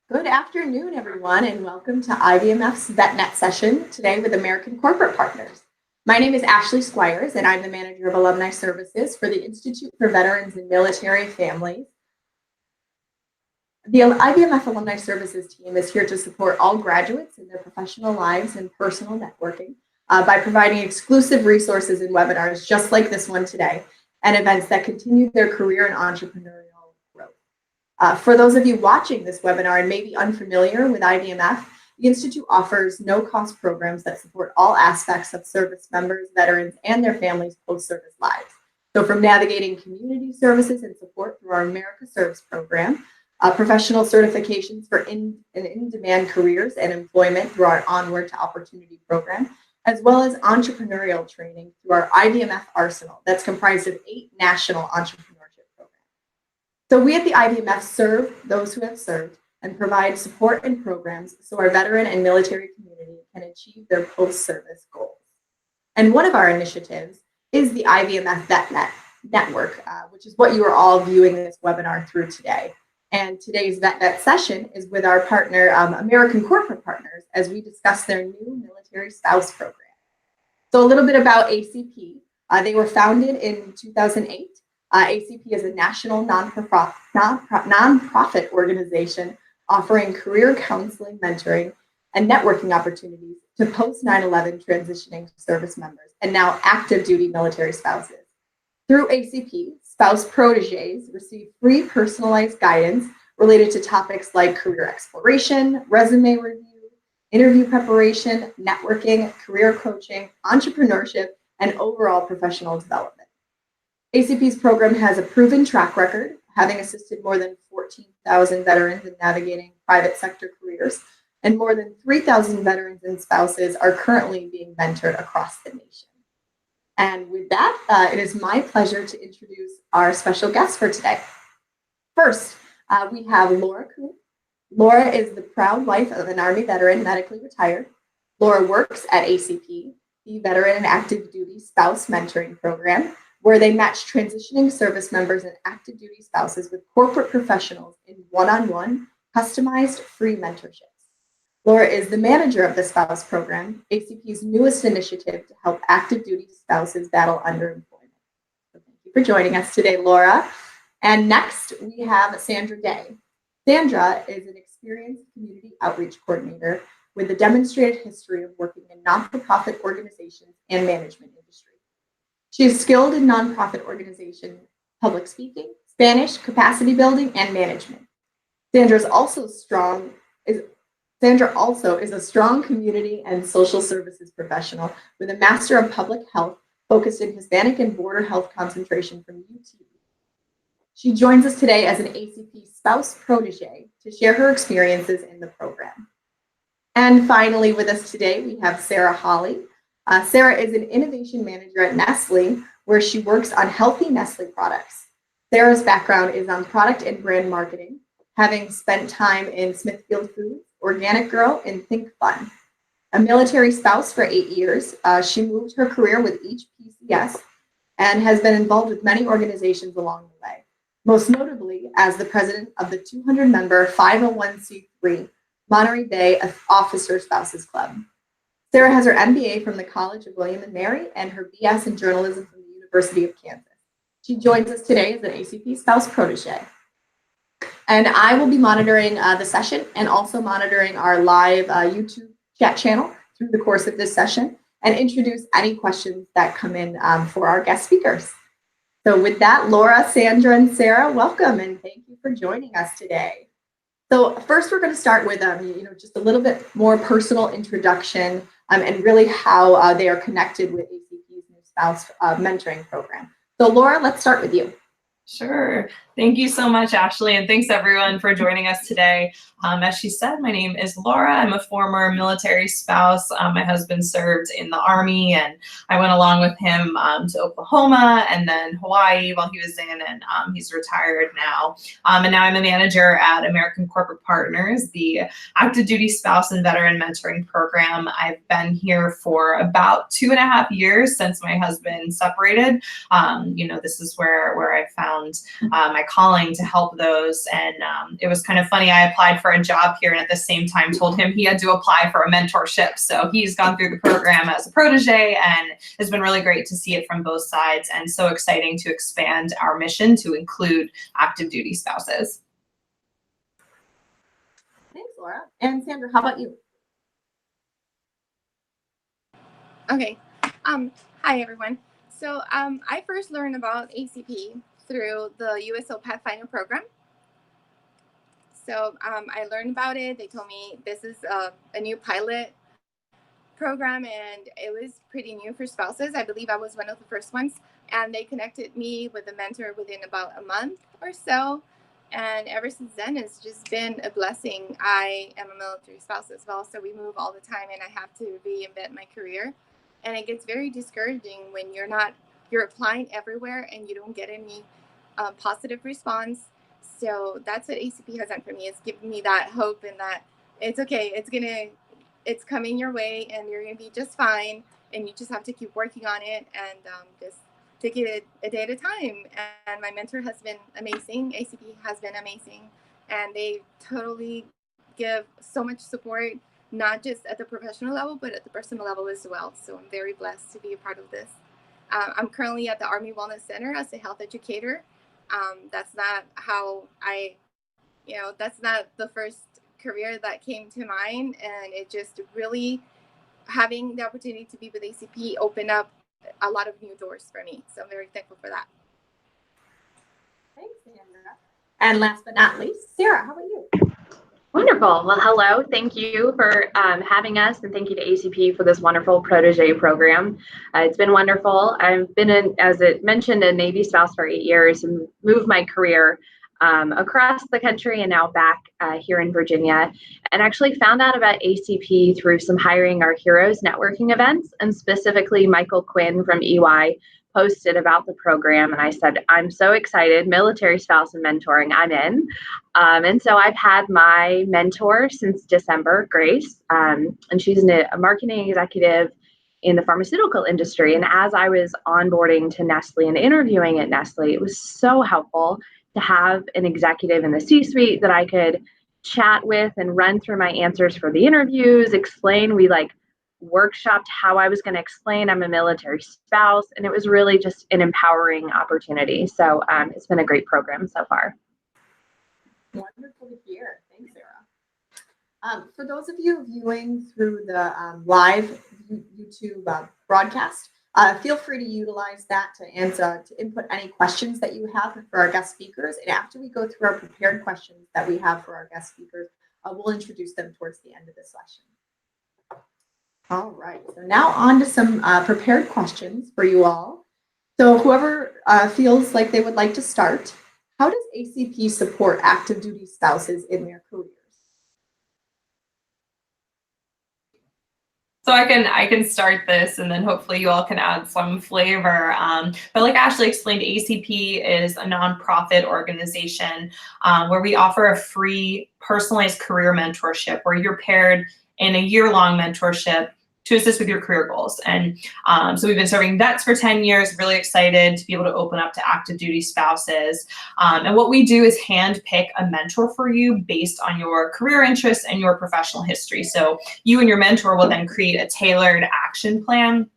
Good afternoon, everyone, and welcome to IBMF's VetNet session today with American Corporate Partners. My name is Ashley Squires, and I'm the Manager of Alumni Services for the Institute for Veterans and Military Families. The IBMF Alumni Services team is here to support all graduates in their professional lives and personal networking by providing exclusive resources and webinars just like this one today, and events that continue their career and entrepreneurial growth. For those of you watching this webinar and may be unfamiliar with IBMF, the Institute offers no-cost programs that support all aspects of service members, veterans, and their families' post-service lives. So from navigating community services and support through our America Serves program, professional certifications for in-demand careers and employment through our Onward to Opportunity program, as well as entrepreneurial training through our IBMF Arsenal that's comprised of 8 national entrepreneurship programs. So we at the IBMF serve those who have served and provide support and programs so our veteran and military community can achieve their post-service goals. And one of our initiatives is the IBMF VetNet network, which is what you are all viewing this webinar through today. And today's VetNet session is with our partner, American Corporate Partners, as we discuss their new military spouse program. So a little bit about ACP. They were founded in 2008. ACP is a national nonprofit organization offering career counseling, mentoring, and networking opportunities to post 9/11 transitioning service members and now active duty military spouses. Through ACP, spouse proteges receive free personalized guidance related to topics like career exploration, resume review, interview preparation, networking, career coaching, entrepreneurship, and overall professional development. ACP's program has a proven track record, having assisted more than 14,000 veterans in navigating private sector careers, and more than 3,000 veterans and spouses are currently being mentored across the nation. And with that, it is my pleasure to introduce our special guest for today. First, we have Laura Kuhn. Laura is the proud wife of an Army veteran, medically retired. Laura works at ACP, the Veteran and Active Duty Spouse Mentoring Program, where they match transitioning service members and active duty spouses with corporate professionals in one-on-one, customized, free mentorships. Laura is the manager of the spouse program, ACP's newest initiative to help active duty spouses battle underemployment. So thank you for joining us today, Laura. And next, we have Sandra Day. Sandra is an experienced community outreach coordinator with a demonstrated history of working in nonprofit organizations and management industry. She is skilled in nonprofit organization, public speaking, Spanish, capacity building, and management. Sandra also is a strong community and social services professional with a Master of Public Health focused in Hispanic and Border Health concentration from UT. She joins us today as an ACP spouse protege to share her experiences in the program. And finally with us today, we have Sarah Holly. Sarah is an innovation manager at Nestle, where she works on healthy Nestle products. Sarah's background is on product and brand marketing, having spent time in Smithfield Foods, Organic Girl, and Think Fun. A military spouse for 8 years, she moved her career with each PCS and has been involved with many organizations along the way, most notably as the president of the 200-member 501c3 Monterey Bay Officer Spouses Club. Sarah has her MBA from the College of William & Mary and her BS in journalism from the University of Kansas. She joins us today as an ACP spouse protege. And I will be monitoring the session and also monitoring our live YouTube chat channel through the course of this session and introduce any questions that come in for our guest speakers. So with that, Laura, Sandra, and Sarah, welcome and thank you for joining us today. So first, we're going to start with just a little bit more personal introduction and really how they are connected with ACP's new spouse mentoring program. So Laura, let's start with you. Sure. Thank you so much, Ashley, and thanks everyone for joining us today. As she said, my name is Laura. I'm a former military spouse. My husband served in the Army, and I went along with him to Oklahoma and then Hawaii while he was in, and he's retired now. And now I'm a manager at American Corporate Partners, the active duty spouse and veteran mentoring program. I've been here for about 2.5 years since my husband separated. This is where I found found my calling to help those. And it was kind of funny. I applied for a job here and at the same time told him he had to apply for a mentorship. So he's gone through the program as a protege, and it's been really great to see it from both sides, and so exciting to expand our mission to include active duty spouses. Thanks, Laura. And Sandra, how about you? Okay. Hi, everyone. So I first learned about ACP through the USO Pathfinder program. So I learned about it. They told me this is a new pilot program, and it was pretty new for spouses. I believe I was one of the first ones. And they connected me with a mentor within about a month or so. And ever since then, it's just been a blessing. I am a military spouse as well, so we move all the time, and I have to reinvent my career. And it gets very discouraging when you're applying everywhere and you don't get any positive response. So that's what ACP has done for me. It's given me that hope and that it's okay. It's coming your way, and you're gonna be just fine. And you just have to keep working on it and just take it a day at a time. And my mentor has been amazing. ACP has been amazing, and they totally give so much support, not just at the professional level, but at the personal level as well. So I'm very blessed to be a part of this. I'm currently at the Army Wellness Center as a health educator. That's not how that's not the first career that came to mind. And it just really, having the opportunity to be with ACP opened up a lot of new doors for me. So I'm very thankful for that. Thanks, Sandra. And last but not least, Sarah, how about you? Wonderful. Well, hello. Thank you for having us, and thank you to ACP for this wonderful protege program. It's been wonderful. I've been, as it mentioned, a Navy spouse for 8 years and moved my career across the country and now back here in Virginia, and actually found out about ACP through some Hiring Our Heroes networking events, and specifically Michael Quinn from EY posted about the program, and I said, I'm so excited, military spouse and mentoring, I'm in. And so I've had my mentor since December, Grace, and she's a marketing executive in the pharmaceutical industry. And as I was onboarding to Nestle and interviewing at Nestle, it was so helpful to have an executive in the C-suite that I could chat with and run through my answers for the interviews, explain. We workshopped how I was going to explain I'm a military spouse, and it was really just an empowering opportunity. So it's been a great program so far. Wonderful to hear. Thanks, Sarah. For those of you viewing through the live YouTube broadcast, feel free to utilize that to input any questions that you have for our guest speakers. And after we go through our prepared questions that we have for our guest speakers, we'll introduce them towards the end of the session. All right, so now on to some prepared questions for you all. So whoever feels like they would like to start, how does ACP support active duty spouses in their careers? So I can start this, and then hopefully you all can add some flavor. But like Ashley explained, ACP is a nonprofit organization where we offer a free personalized career mentorship where you're paired in a year-long mentorship to assist with your career goals. And so we've been serving vets for 10 years, really excited to be able to open up to active duty spouses. And what we do is hand pick a mentor for you based on your career interests and your professional history. So you and your mentor will then create a tailored action plan,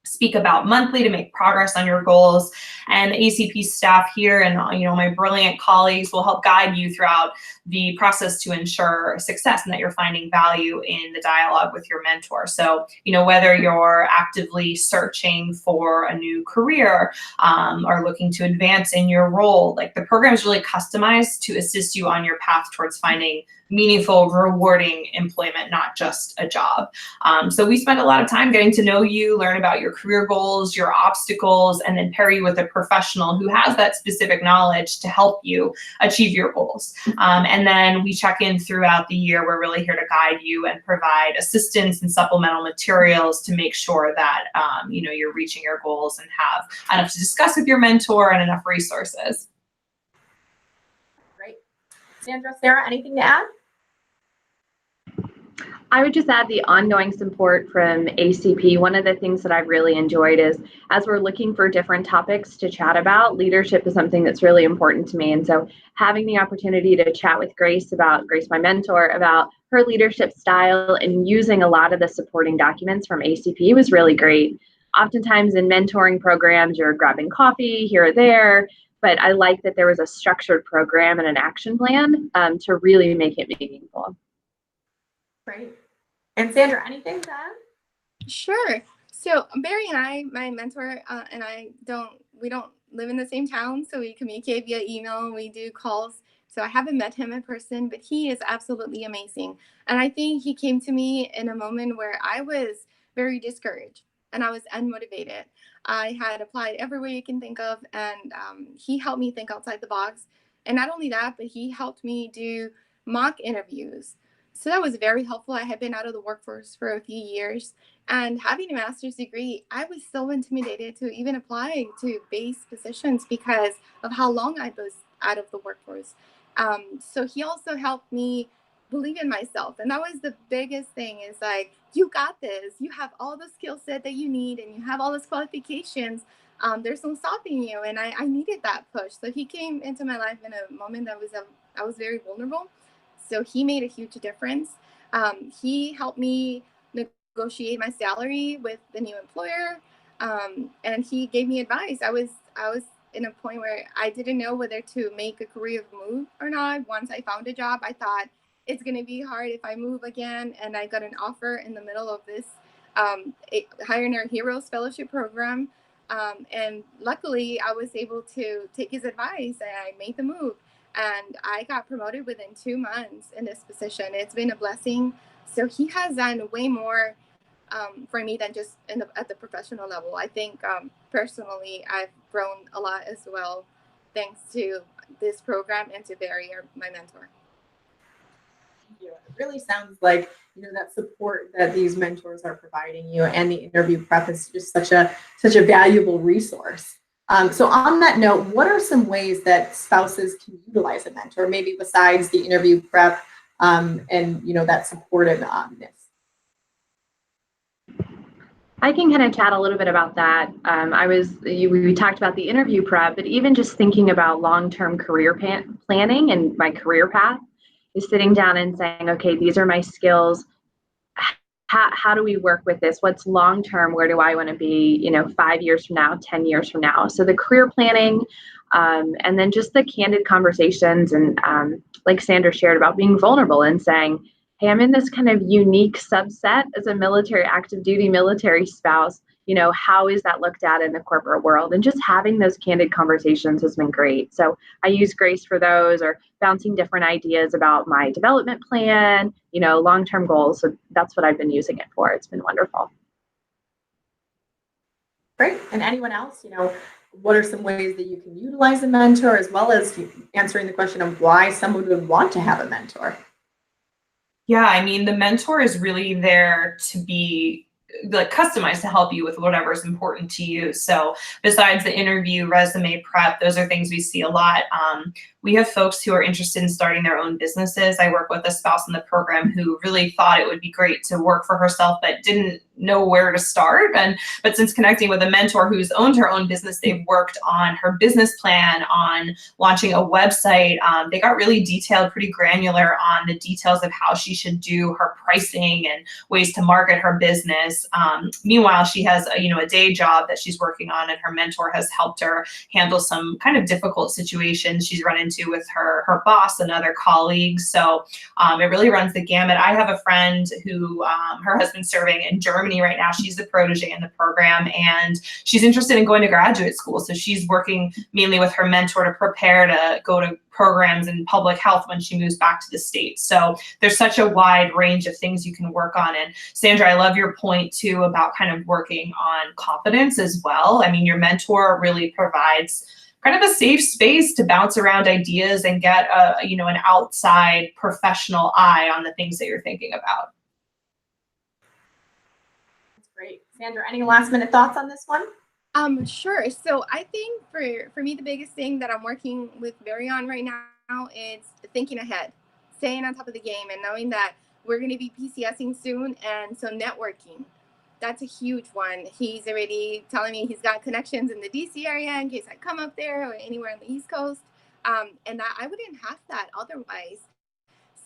speak about monthly to make progress on your goals, and the ACP staff here and my brilliant colleagues will help guide you throughout the process to ensure success and that you're finding value in the dialogue with your mentor. So whether you're actively searching for a new career or looking to advance in your role, the program is really customized to assist you on your path towards finding meaningful, rewarding employment, not just a job. So we spend a lot of time getting to know you, learn about your career goals, your obstacles, and then pair you with a professional who has that specific knowledge to help you achieve your goals. And then we check in throughout the year. We're really here to guide you and provide assistance and supplemental materials to make sure that you're reaching your goals and have enough to discuss with your mentor and enough resources. Great. Sandra, Sarah, anything to add? I would just add the ongoing support from ACP. One of the things that I've really enjoyed is as we're looking for different topics to chat about, leadership is something that's really important to me. And so having the opportunity to chat with Grace, my mentor, about her leadership style and using a lot of the supporting documents from ACP was really great. Oftentimes in mentoring programs, you're grabbing coffee here or there, but I like that there was a structured program and an action plan to really make it meaningful. Great. And Sandra, anything to add? Sure. So Barry and I, my mentor, and we don't live in the same town, so we communicate via email and we do calls. So I haven't met him in person, but he is absolutely amazing. And I think he came to me in a moment where I was very discouraged and I was unmotivated. I had applied every way you can think of, and he helped me think outside the box. And not only that, but he helped me do mock interviews. So that was very helpful. I had been out of the workforce for a few years, and having a master's degree, I was so intimidated to even apply to base positions because of how long I was out of the workforce. So he also helped me believe in myself. And that was the biggest thing, is like, you got this. You have all the skill set that you need and you have all those qualifications. There's no stopping you. And I needed that push. So he came into my life in a moment that I was very vulnerable. So he made a huge difference. He helped me negotiate my salary with the new employer, and he gave me advice. I was in a point where I didn't know whether to make a career move or not. Once I found a job, I thought it's going to be hard if I move again, and I got an offer in the middle of this Hire Nerd Heroes Fellowship program, and luckily I was able to take his advice and I made the move. And I got promoted within 2 months in this position. It's been a blessing. So he has done way more for me than just at the professional level. I think personally, I've grown a lot as well, thanks to this program and to Barry, my mentor. Thank you. It really sounds like, that support that these mentors are providing you and the interview prep is just such a valuable resource. So on that note, what are some ways that spouses can utilize a mentor, maybe besides the interview prep and that supportiveness? I can kind of chat a little bit about that. We talked about the interview prep, but even just thinking about long-term career planning and my career path is sitting down and saying, okay, these are my skills. How do we work with this? What's long-term? Where do I want to be, 5 years from now, 10 years from now? So the career planning, and then just the candid conversations and like Sandra shared about being vulnerable and saying, hey, I'm in this kind of unique subset as a active duty military spouse. How is that looked at in the corporate world? And just having those candid conversations has been great. So I use Grace for those, or bouncing different ideas about my development plan, long-term goals. So that's what I've been using it for. It's been wonderful. Great. And anyone else, what are some ways that you can utilize a mentor, as well as answering the question of why someone would want to have a mentor? Yeah, I mean, the mentor is really there to be customized to help you with whatever is important to you. So besides the interview, resume prep, those are things we see a lot. We have folks who are interested in starting their own businesses. I work with a spouse in the program who really thought it would be great to work for herself, but didn't know where to start. But since connecting with a mentor who's owned her own business, they've worked on her business plan, on launching a website. They got really detailed, pretty granular on the details of how she should do her pricing and ways to market her business. Meanwhile, she has a day job that she's working on, and her mentor has helped her handle some kind of difficult situations she's run into with her boss and other colleagues. So it really runs the gamut. I have a friend who her husband's serving in Germany right now. She's the protege in the program, and she's interested in going to graduate school. So she's working mainly with her mentor to prepare to go to programs in public health when she moves back to the States. So there's such a wide range of things you can work on. And Sandra, I love your point too about kind of working on confidence as well. I mean, your mentor really provides kind of a safe space to bounce around ideas and get an outside professional eye on the things that you're thinking about. That's great. Sandra, any last minute thoughts on this one? Sure. So I think for me, the biggest thing that I'm working with Barry on right now is thinking ahead, staying on top of the game, and knowing that we're going to be PCSing soon, and so networking. That's a huge one. He's already telling me he's got connections in the DC area in case I come up there or anywhere on the East Coast. And I wouldn't have that otherwise.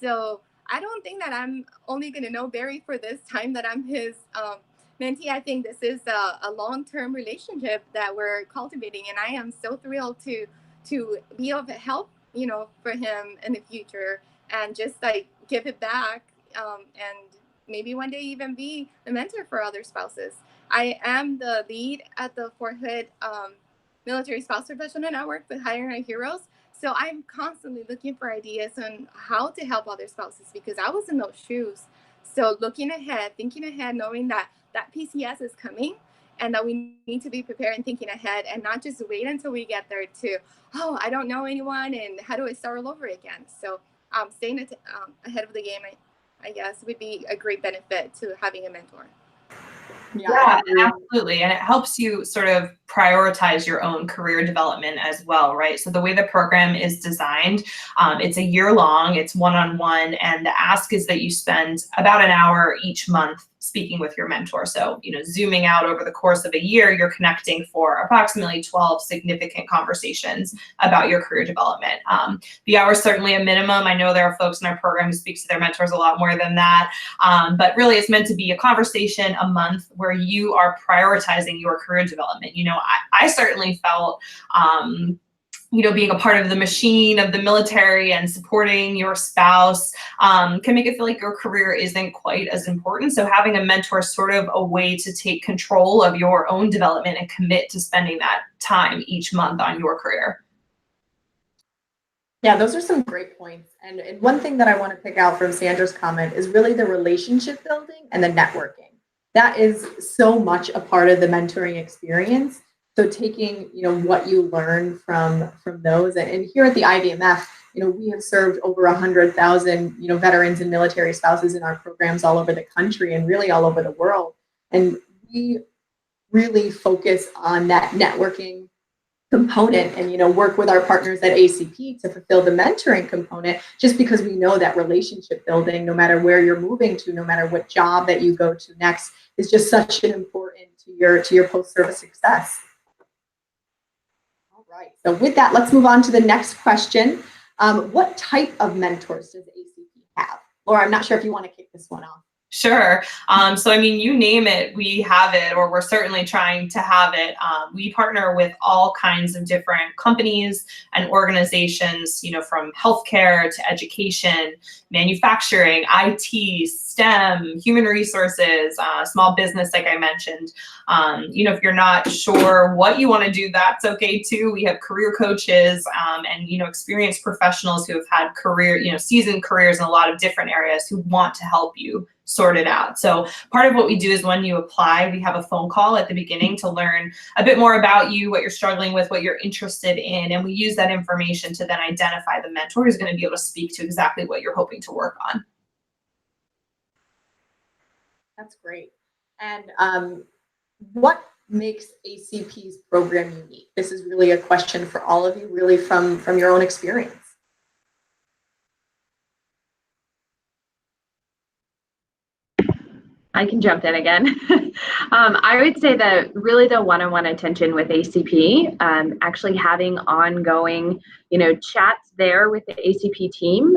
So I don't think that I'm only going to know Barry for this time that I'm his mentee. I think this is a long-term relationship that we're cultivating, and I am so thrilled to be of help, for him in the future, and just like give it back, and maybe one day even be a mentor for other spouses. I am the lead at the Fort Hood Military Spouse Professional Network with Hiring Our Heroes. So I'm constantly looking for ideas on how to help other spouses, because I was in those shoes. So looking ahead, thinking ahead, knowing that PCS is coming and that we need to be prepared and thinking ahead, and not just wait until we get there to, oh, I don't know anyone and how do I start all over again? So staying ahead of the game, I guess, would be a great benefit to having a mentor. Yeah, absolutely. And it helps you sort of prioritize your own career development as well, right? So the way the program is designed, it's a year long, it's one-on-one, and the ask is that you spend about an hour each month speaking with your mentor. So, zooming out over the course of a year, you're connecting for approximately 12 significant conversations about your career development. The hour is certainly a minimum. I know there are folks in our program who speak to their mentors a lot more than that. But really, it's meant to be a conversation a month where you are prioritizing your career development. I certainly felt, being a part of the machine of the military and supporting your spouse can make it feel like your career isn't quite as important. So having a mentor is sort of a way to take control of your own development and commit to spending that time each month on your career. Yeah, those are some great points. And one thing that I want to pick out from Sandra's comment is really the relationship building and the networking. That is so much a part of the mentoring experience. So taking, what you learn from those, and here at the IVMF, we have served over 100,000, veterans and military spouses in our programs all over the country and really all over the world. And we really focus on that networking component and, work with our partners at ACP to fulfill the mentoring component, just because we know that relationship building, no matter where you're moving to, no matter what job that you go to next, is just such an important to your post-service success. All right, so with that, let's move on to the next question. What type of mentors does ACP have? Laura, I'm not sure if you want to kick this one off. Sure. So, you name it, we have it, or we're certainly trying to have it. We partner with all kinds of different companies and organizations, from healthcare to education, manufacturing, IT, STEM, human resources, small business, like I mentioned. If you're not sure what you want to do, that's okay too. We have career coaches and, experienced professionals who have had seasoned careers in a lot of different areas who want to help you sort it out. So part of what we do is when you apply, we have a phone call at the beginning to learn a bit more about you, what you're struggling with, what you're interested in, and we use that information to then identify the mentor who's going to be able to speak to exactly what you're hoping to work on. That's great. And what makes ACP's program unique? This is really a question for all of you, really from your own experience. I can jump in again. I would say that really the one-on-one attention with ACP, actually having ongoing, chats there with the ACP team,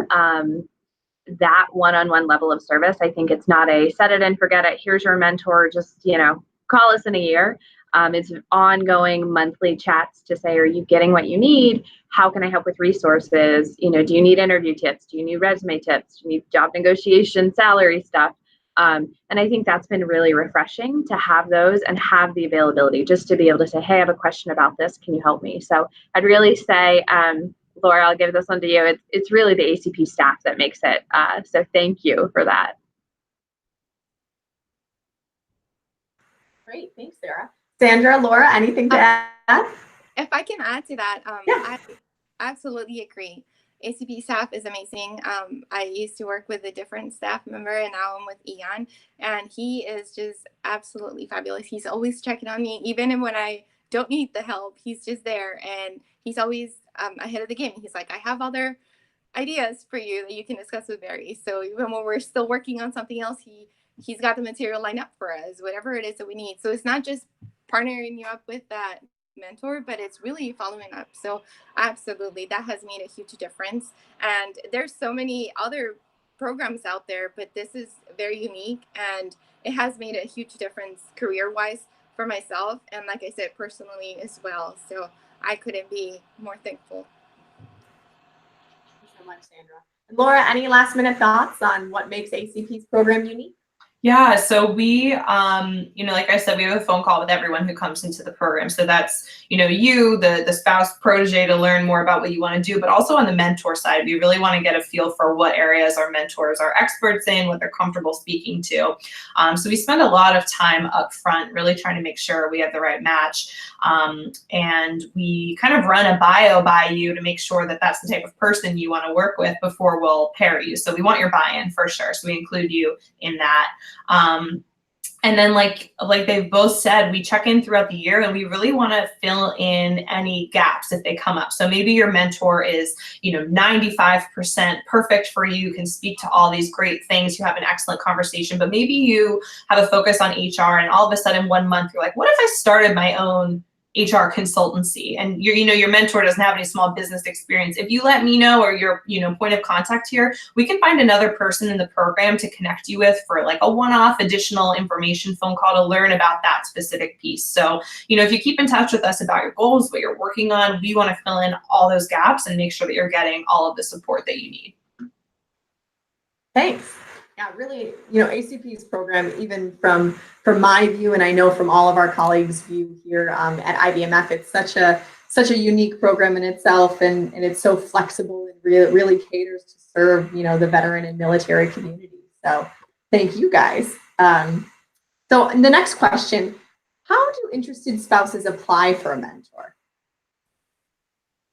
that one-on-one level of service. I think it's not a set it and forget it. Here's your mentor. Just, call us in a year. It's ongoing monthly chats to say, are you getting what you need? How can I help with resources? Do you need interview tips? Do you need resume tips? Do you need job negotiation, salary stuff? And I think that's been really refreshing to have those and have the availability just to be able to say, hey, I have a question about this. Can you help me? So I'd really say, Laura, I'll give this one to you. It's really the ACP staff that makes it. So thank you for that. Great. Thanks, Sarah. Sandra, Laura, anything to add? If I can add to that, Yeah. I absolutely agree. ACP staff is amazing. I used to work with a different staff member, and now I'm with Ian, and he is just absolutely fabulous. He's always checking on me, even when I don't need the help. He's just there, and he's always ahead of the game. He's like, I have other ideas for you that you can discuss with Barry. So even when we're still working on something else, he's got the material lined up for us, whatever it is that we need. So it's not just partnering you up with that mentor, but it's really following up. So absolutely, that has made a huge difference. And there's so many other programs out there, but this is very unique, and it has made a huge difference career-wise for myself, and like I said, personally as well. So I couldn't be more thankful. Thank you so much, Sandra. And Laura, any last minute thoughts on what makes ACP's program unique? Yeah, so we, like I said, we have a phone call with everyone who comes into the program. So that's, you, the spouse protege, to learn more about what you want to do, but also on the mentor side, we really want to get a feel for what areas our mentors are experts in, what they're comfortable speaking to. So we spend a lot of time up front really trying to make sure we have the right match. And we kind of run a bio by you to make sure that that's the type of person you want to work with before we'll pair you. So we want your buy-in for sure. So we include you in that. And then like they've both said, we check in throughout the year, and we really want to fill in any gaps if they come up. So maybe your mentor is, 95% perfect for you, can speak to all these great things, you have an excellent conversation, but maybe you have a focus on HR, and all of a sudden 1 month you're like, what if I started my own HR consultancy, and your mentor doesn't have any small business experience? If you let me know, or your point of contact here, we can find another person in the program to connect you with for like a one-off additional information phone call to learn about that specific piece. So if you keep in touch with us about your goals, what you're working on, we want to fill in all those gaps and make sure that you're getting all of the support that you need. Thanks. Yeah, really, ACP's program, even from my view, and I know from all of our colleagues' view here at IBMF, it's such a unique program in itself, and it's so flexible and really caters to serve, the veteran and military community. So thank you guys. So the next question, how do interested spouses apply for a mentor?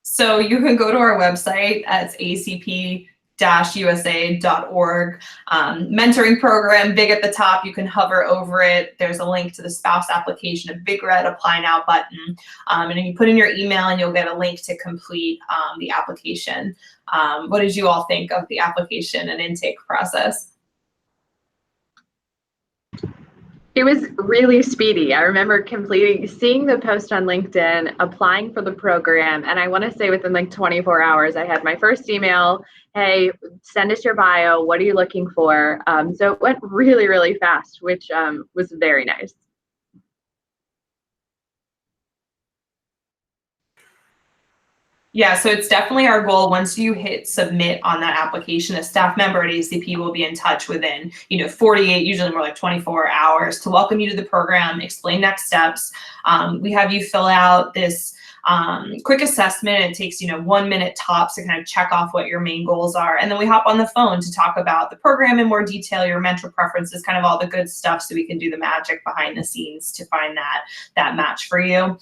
So you can go to our website at acp-usa.org. Mentoring program, big at the top. You can hover over it. There's a link to the spouse application, a big red apply now button. And then you put in your email and you'll get a link to complete the application. What did you all think of the application and intake process? It was really speedy. I remember seeing the post on LinkedIn, applying for the program, and I want to say within like 24 hours, I had my first email, hey, send us your bio, what are you looking for? So it went really, really fast, which was very nice. Yeah, so it's definitely our goal. Once you hit submit on that application, a staff member at ACP will be in touch within, 48, usually more like 24 hours, to welcome you to the program, explain next steps. We have you fill out this quick assessment. It takes 1 minute tops to kind of check off what your main goals are, and then we hop on the phone to talk about the program in more detail, your mentor preferences, kind of all the good stuff, so we can do the magic behind the scenes to find that match for you.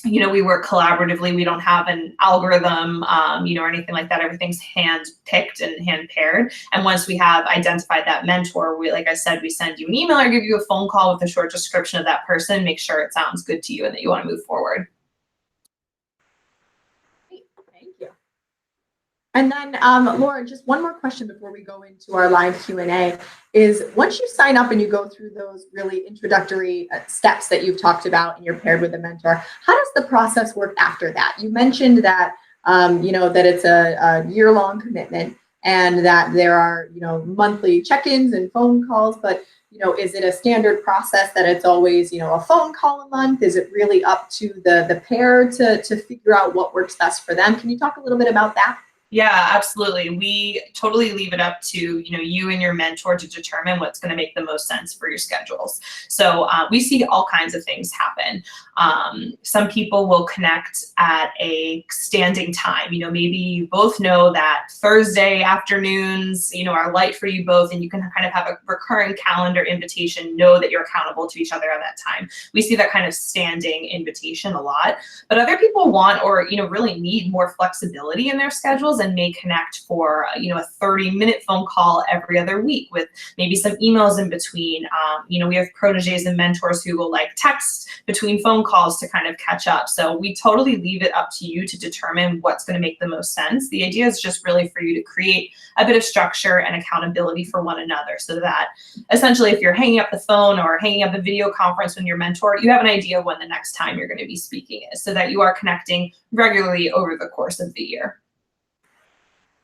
We work collaboratively. We don't have an algorithm, or anything like that. Everything's hand-picked and hand-paired. And once we have identified that mentor, like I said, we send you an email or give you a phone call with a short description of that person, make sure it sounds good to you and that you want to move forward. Thank you. And then, Lauren, just one more question before we go into our live Q&A is, once you sign up and you go through those really introductory steps that you've talked about and you're paired with a mentor, how does the process work after that? You mentioned that, that it's a year-long commitment and that there are, monthly check-ins and phone calls, but, is it a standard process that it's always, a phone call a month? Is it really up to the pair to figure out what works best for them? Can you talk a little bit about that? Yeah, absolutely. We totally leave it up to, you and your mentor to determine what's going to make the most sense for your schedules. So we see all kinds of things happen. Some people will connect at a standing time. Maybe you both know that Thursday afternoons, are light for you both, and you can kind of have a recurring calendar invitation, know that you're accountable to each other at that time. We see that kind of standing invitation a lot. But other people want, or really need, more flexibility in their schedules and may connect for, a 30-minute phone call every other week with maybe some emails in between. We have proteges and mentors who will text between phone calls to kind of catch up. So we totally leave it up to you to determine what's going to make the most sense. The idea is just really for you to create a bit of structure and accountability for one another, so that essentially if you're hanging up the phone or hanging up a video conference with your mentor, you have an idea when the next time you're going to be speaking is, so that you are connecting regularly over the course of the year.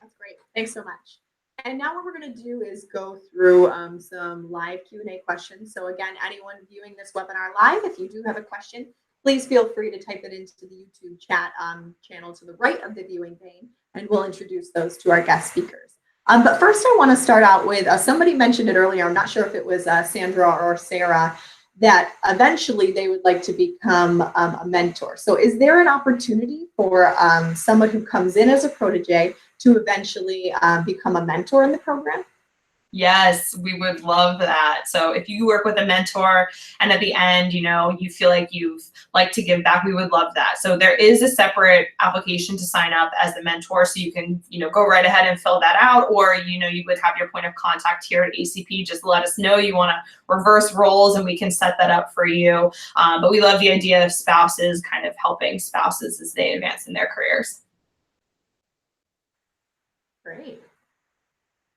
That's great. Thanks so much. And now what we're going to do is go through some live Q&A questions. So again, anyone viewing this webinar live, if you do have a question, please feel free to type it into the YouTube chat channel to the right of the viewing pane, and we'll introduce those to our guest speakers. But first I want to start out with, somebody mentioned it earlier, I'm not sure if it was Sandra or Sarah, that eventually they would like to become a mentor. So is there an opportunity for someone who comes in as a protege to eventually become a mentor in the program? Yes, we would love that. So if you work with a mentor and at the end, you feel like you've to give back, we would love that. So there is a separate application to sign up as a mentor. So you can, go right ahead and fill that out, or, you would have your point of contact here at ACP. Just let us know you want to reverse roles and we can set that up for you. But we love the idea of spouses kind of helping spouses as they advance in their careers. Great.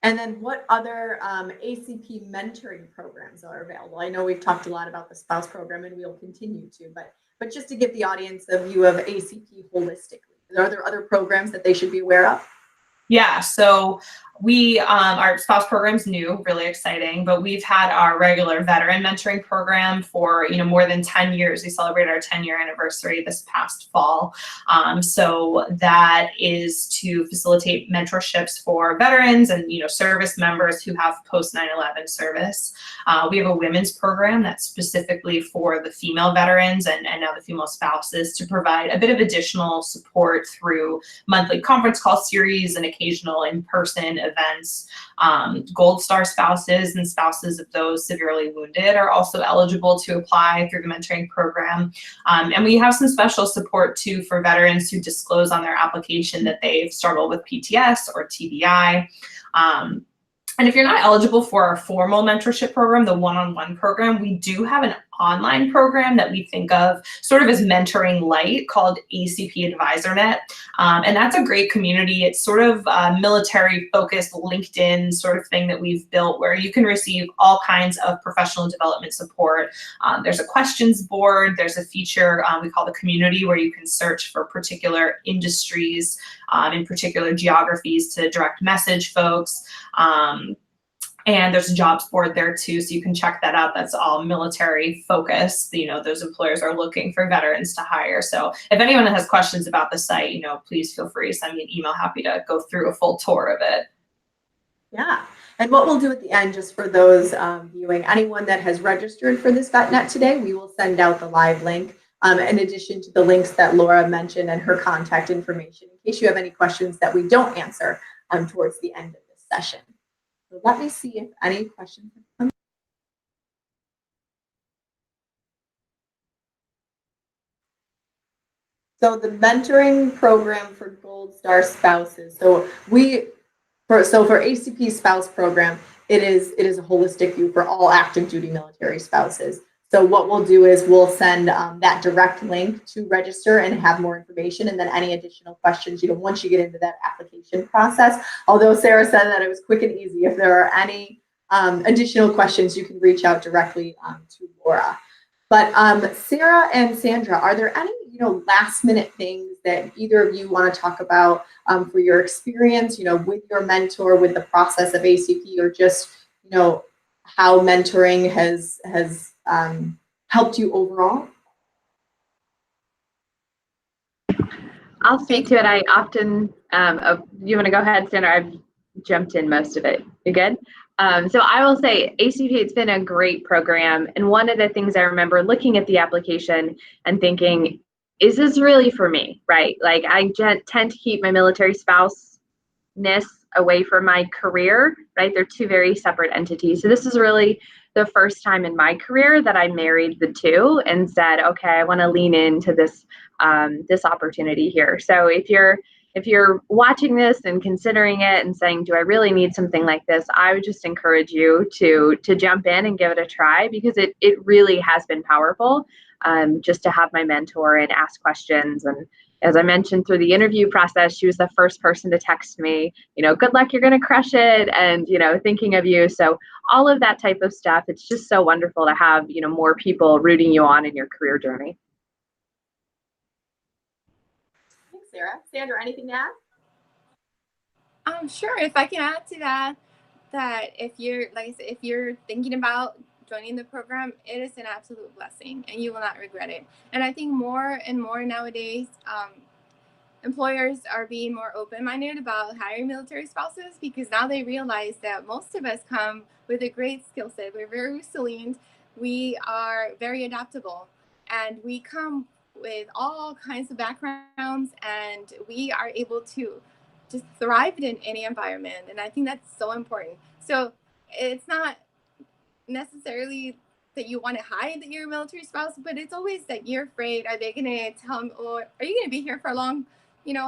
And then what other ACP mentoring programs are available? I know we've talked a lot about the spouse program and we'll continue to, but just to give the audience a view of ACP holistically, are there other programs that they should be aware of? Yeah, so our spouse program's new, really exciting, but we've had our regular veteran mentoring program for, more than 10 years. We celebrated our 10-year anniversary this past fall. So that is to facilitate mentorships for veterans and, service members who have post 9/11 service. We have a women's program that's specifically for the female veterans and now the female spouses, to provide a bit of additional support through monthly conference call series and occasional in-person events. Gold Star spouses and spouses of those severely wounded are also eligible to apply through the mentoring program. And we have some special support too for veterans who disclose on their application that they've struggled with PTS or TBI. And if you're not eligible for our formal mentorship program, the one-on-one program, we do have an online program that we think of sort of as mentoring light called ACP AdvisorNet. And that's a great community. It's sort of military-focused LinkedIn sort of thing that we've built, where you can receive all kinds of professional development support. There's a questions board. There's a feature we call the community, where you can search for particular industries in particular geographies to direct message folks. And there's a jobs board there too, so you can check that out. That's all military focused. Those employers are looking for veterans to hire. So if anyone has questions about the site, please feel free to send me an email. Happy to go through a full tour of it. Yeah. And what we'll do at the end, just for those viewing, anyone that has registered for this VetNet today, we will send out the live link in addition to the links that Laura mentioned and her contact information, in case you have any questions that we don't answer towards the end of this session. So let me see if any questions have come. So the mentoring program for Gold Star spouses. So for ACP spouse program, it is a holistic view for all active duty military spouses. So what we'll do is we'll send that direct link to register and have more information, and then any additional questions, once you get into that application process. Although Sarah said that it was quick and easy, if there are any additional questions, you can reach out directly to Laura. But Sarah and Sandra, are there any last minute things that either of you want to talk about for your experience, with your mentor, with the process of ACP, or just how mentoring has helped you overall? I'll speak to it. I often, you want to go ahead, Sandra? I've jumped in most of it. You good? So I will say ACP, it's been a great program. And one of the things I remember looking at the application and thinking, is this really for me, right? Like, I tend to keep my military spouse-ness away from my career, right? They're two very separate entities. So this is really the first time in my career that I married the two and said, okay, I want to lean into this this opportunity here. So if you're if you're watching this and considering it and saying, do I really need something like this? I would just encourage you to jump in and give it a try, because it really has been powerful, just to have my mentor and ask questions. And as I mentioned, through the interview process, she was the first person to text me, good luck, you're going to crush it, and, thinking of you. So all of that type of stuff, it's just so wonderful to have, more people rooting you on in your career journey. Thanks, Sarah. Sandra, anything to add? Sure. If I can add to that, if you're, like I said, if you're thinking about joining the program, it is an absolute blessing and you will not regret it. And I think more and more nowadays, employers are being more open-minded about hiring military spouses, because now they realize that most of us come with a great skill set. We're very resilient. We are very adaptable, and we come with all kinds of backgrounds, and we are able to just thrive in any environment. And I think that's so important. So it's not necessarily that you want to hide that you're a military spouse, but it's always that you're afraid. Are they going to tell them, or are you going to be here for a long,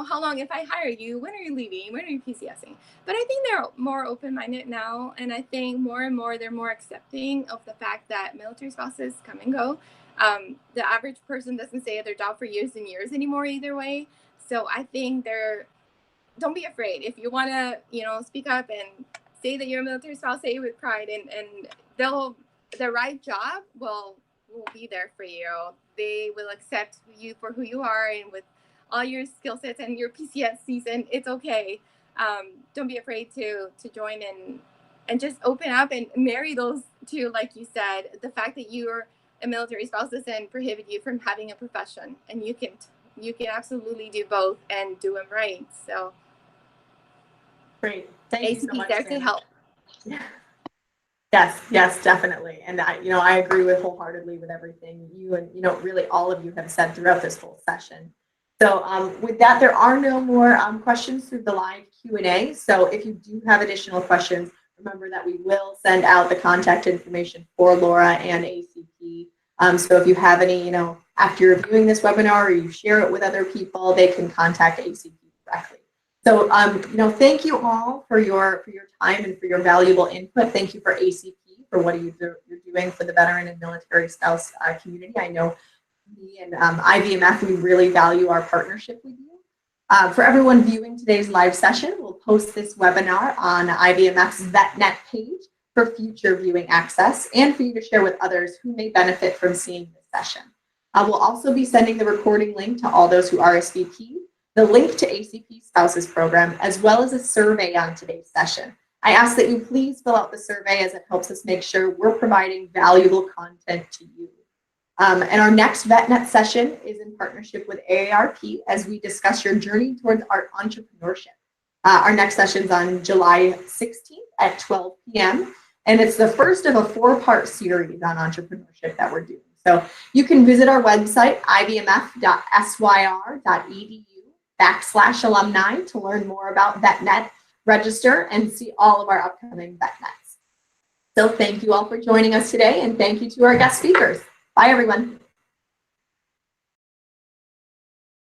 how long? If I hire you, when are you leaving? When are you PCSing? But I think they're more open-minded now. And I think more and more, they're more accepting of the fact that military spouses come and go. The average person doesn't stay at their job for years and years anymore either way. So I think don't be afraid. If you want to, speak up and say that you're a military spouse, say it with pride, and the right job will be there for you. They will accept you for who you are, and with all your skill sets and your PCS season, it's okay. Don't be afraid to join and just open up and marry those two. Like you said, the fact that you're a military spouse doesn't prohibit you from having a profession, and you can absolutely do both and do them right. So Great. Thank you so much, there to help. Yes, definitely. And I agree wholeheartedly with everything you and, really all of you have said throughout this whole session. So with that, there are no more questions through the live Q&A. So if you do have additional questions, remember that we will send out the contact information for Laura and ACP. So if you have any, after you're viewing this webinar or you share it with other people, they can contact ACP directly. So, thank you all for your time and for your valuable input. Thank you for ACP for what you're doing for the veteran and military spouse community. I know me and IVMF, we really value our partnership with you. For everyone viewing today's live session, we'll post this webinar on IVMF's VetNet page for future viewing access and for you to share with others who may benefit from seeing this session. We'll also be sending the recording link to all those who RSVP, the link to ACP Spouses Program, as well as a survey on today's session. I ask that you please fill out the survey, as it helps us make sure we're providing valuable content to you. And our next VetNet session is in partnership with AARP as we discuss your journey towards our entrepreneurship. Our next session is on July 16th at 12 p.m. And it's the first of a 4-part series on entrepreneurship that we're doing. So you can visit our website, ivmf.syr.edu/alumni to learn more about VetNet, register, and see all of our upcoming VetNets. So thank you all for joining us today, and thank you to our guest speakers. Bye, everyone.